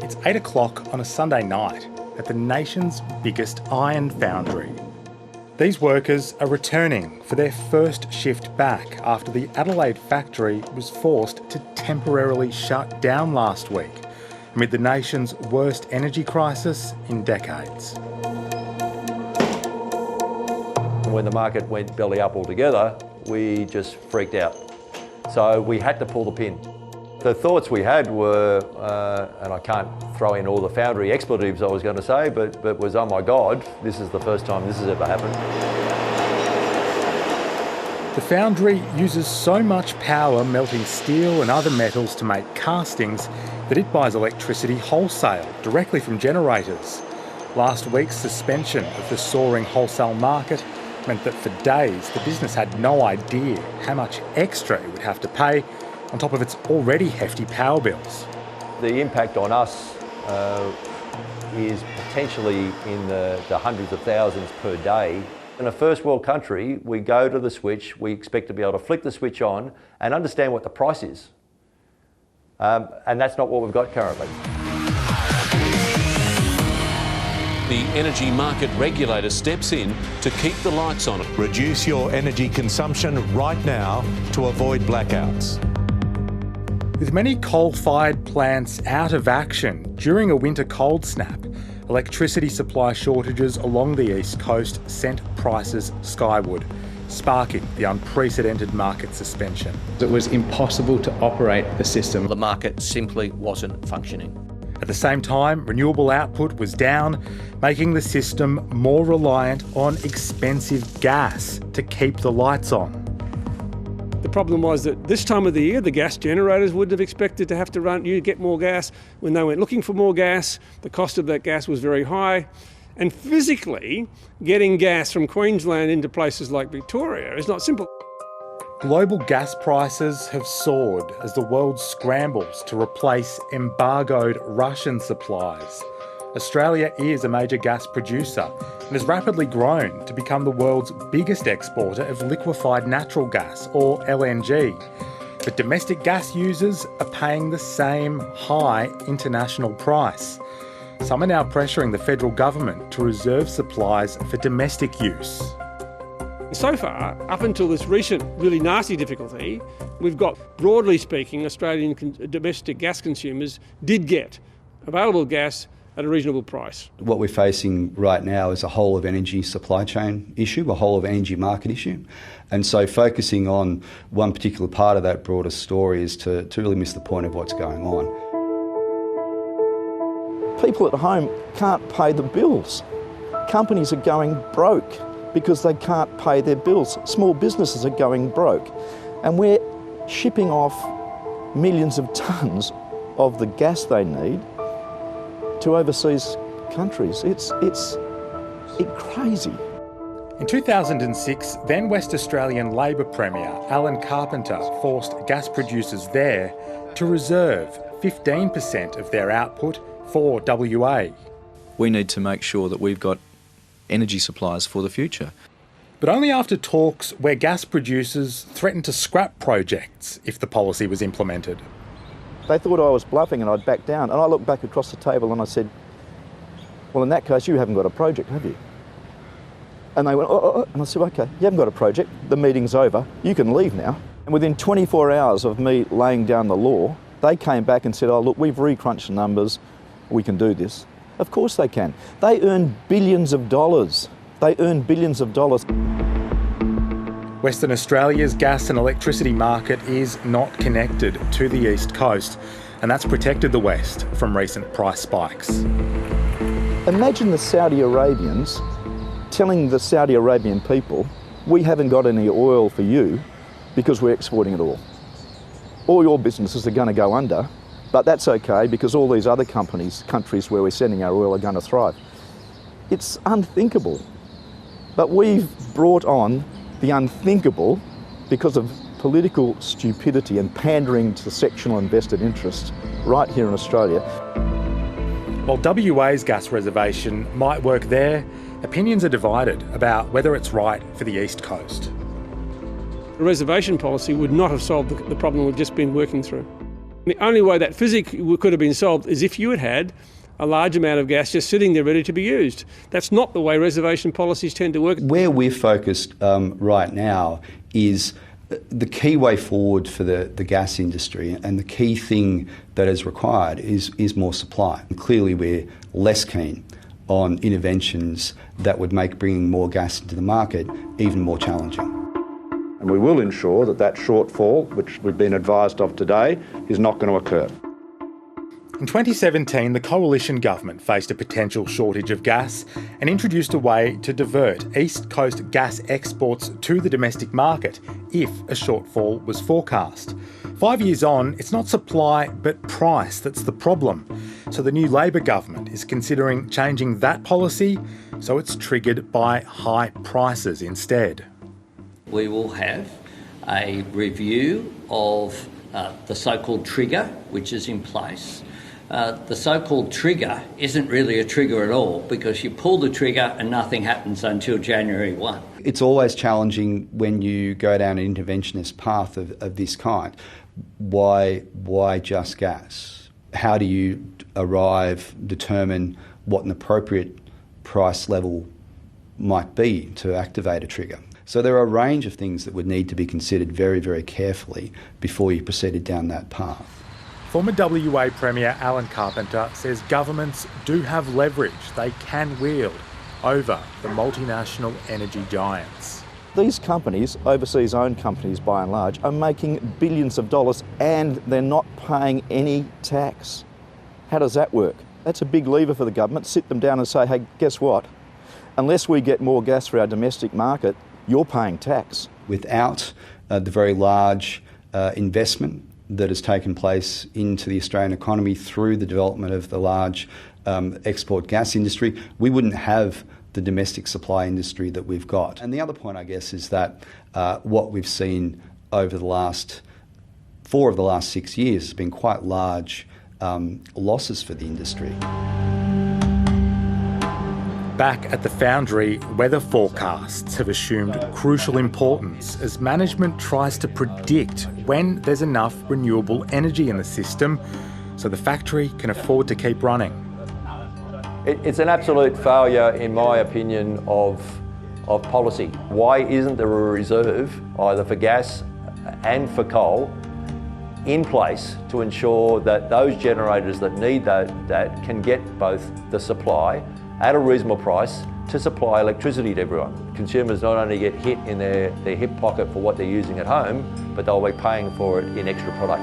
It's 8 o'clock on a Sunday night at the nation's biggest iron foundry. These workers are returning for their first shift back after the Adelaide factory was forced to temporarily shut down last week amid the nation's worst energy crisis in decades. When the market went belly up altogether, we just freaked out. So we had to pull the pin. The thoughts we had were, and I can't throw in all the foundry expletives I was going to say, but was, oh my God, this is the first time this has ever happened. The foundry uses so much power melting steel and other metals to make castings that it buys electricity wholesale, directly from generators. Last week's suspension of the soaring wholesale market meant that for days the business had no idea how much extra it would have to pay on top of its already hefty power bills. The impact on us is potentially in the hundreds of thousands per day. In a first world country, we go to the switch, we expect to be able to flick the switch on and understand what the price is. And that's not what we've got currently. The energy market regulator steps in to keep the lights on. Reduce your energy consumption right now to avoid blackouts. With many coal-fired plants out of action during a winter cold snap, electricity supply shortages along the east coast sent prices skyward, sparking the unprecedented market suspension. It was impossible to operate the system. The market simply wasn't functioning. At the same time, renewable output was down, making the system more reliant on expensive gas to keep the lights on. The problem was that this time of the year, the gas generators wouldn't have expected to have to run, you get more gas. When they went looking for more gas, the cost of that gas was very high. And physically, getting gas from Queensland into places like Victoria is not simple. Global gas prices have soared as the world scrambles to replace embargoed Russian supplies. Australia is a major gas producer and has rapidly grown to become the world's biggest exporter of liquefied natural gas, or LNG. But domestic gas users are paying the same high international price. Some are now pressuring the federal government to reserve supplies for domestic use. So far, up until this recent really nasty difficulty, we've got, broadly speaking, Australian domestic gas consumers did get available gas at a reasonable price. What we're facing right now is a whole of energy supply chain issue, a whole of energy market issue. And so focusing on one particular part of that broader story is to really miss the point of what's going on. People at home can't pay the bills. Companies are going broke because they can't pay their bills. Small businesses are going broke. And we're shipping off millions of tonnes of the gas they need to overseas countries. It's crazy. In 2006, then West Australian Labor Premier Alan Carpenter forced gas producers there to reserve 15% of their output for WA. We need to make sure that we've got energy supplies for the future. But only after talks where gas producers threatened to scrap projects if the policy was implemented. They thought I was bluffing and I'd back down. And I looked back across the table and I said, well, in that case, you haven't got a project, have you? And they went, oh. And I said, OK, you haven't got a project. The meeting's over. You can leave now. And within 24 hours of me laying down the law, they came back and said, oh, look, we've recrunched the numbers. We can do this. Of course they can. They earn billions of dollars. They earn billions of dollars. Western Australia's gas and electricity market is not connected to the East Coast, and that's protected the West from recent price spikes. Imagine the Saudi Arabians telling the Saudi Arabian people, we haven't got any oil for you because we're exporting it all. All your businesses are going to go under, but that's okay because all these other countries where we're sending our oil are going to thrive. It's unthinkable. But we've brought on the unthinkable because of political stupidity and pandering to sectional and vested interests right here in Australia. While WA's gas reservation might work there, opinions are divided about whether it's right for the East Coast. A reservation policy would not have solved the problem we've just been working through. The only way that physically could have been solved is if you had had a large amount of gas just sitting there ready to be used. That's not the way reservation policies tend to work. Where we're focused right now is the key way forward for the gas industry, and the key thing that is required is more supply. And clearly we're less keen on interventions that would make bringing more gas into the market even more challenging. And we will ensure that that shortfall, which we've been advised of today, is not going to occur. In 2017, the coalition government faced a potential shortage of gas and introduced a way to divert East Coast gas exports to the domestic market if a shortfall was forecast. 5 years on, it's not supply but price that's the problem. So the new Labor government is considering changing that policy so it's triggered by high prices instead. We will have a review of the so-called trigger, which is in place. The so-called trigger isn't really a trigger at all, because you pull the trigger and nothing happens until January 1. It's always challenging when you go down an interventionist path of this kind. Why just gas? How do you determine what an appropriate price level might be to activate a trigger? So there are a range of things that would need to be considered very, very carefully before you proceeded down that path. Former WA Premier Alan Carpenter says governments do have leverage they can wield over the multinational energy giants. These companies, overseas owned companies by and large, are making billions of dollars and they're not paying any tax. How does that work? That's a big lever for the government. Sit them down and say, hey, guess what? Unless we get more gas for our domestic market, you're paying tax. Without the very large investment that has taken place into the Australian economy through the development of the large export gas industry, we wouldn't have the domestic supply industry that we've got. And the other point, I guess, is that what we've seen over the last 4 of the last 6 years has been quite large losses for the industry. Back at the foundry, weather forecasts have assumed crucial importance as management tries to predict when there's enough renewable energy in the system so the factory can afford to keep running. It's an absolute failure, in my opinion, of policy. Why isn't there a reserve, either for gas and for coal, in place to ensure that those generators that need that can get both the supply at a reasonable price to supply electricity to everyone? Consumers not only get hit in their hip pocket for what they're using at home, but they'll be paying for it in extra product.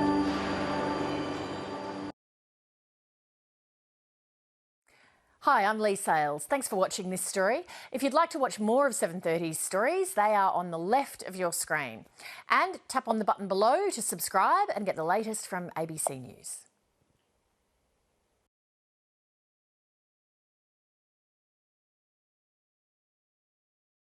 Hi, I'm Lee Sales. Thanks for watching this story. If you'd like to watch more of 730's stories, they are on the left of your screen. And tap on the button below to subscribe and get the latest from ABC News.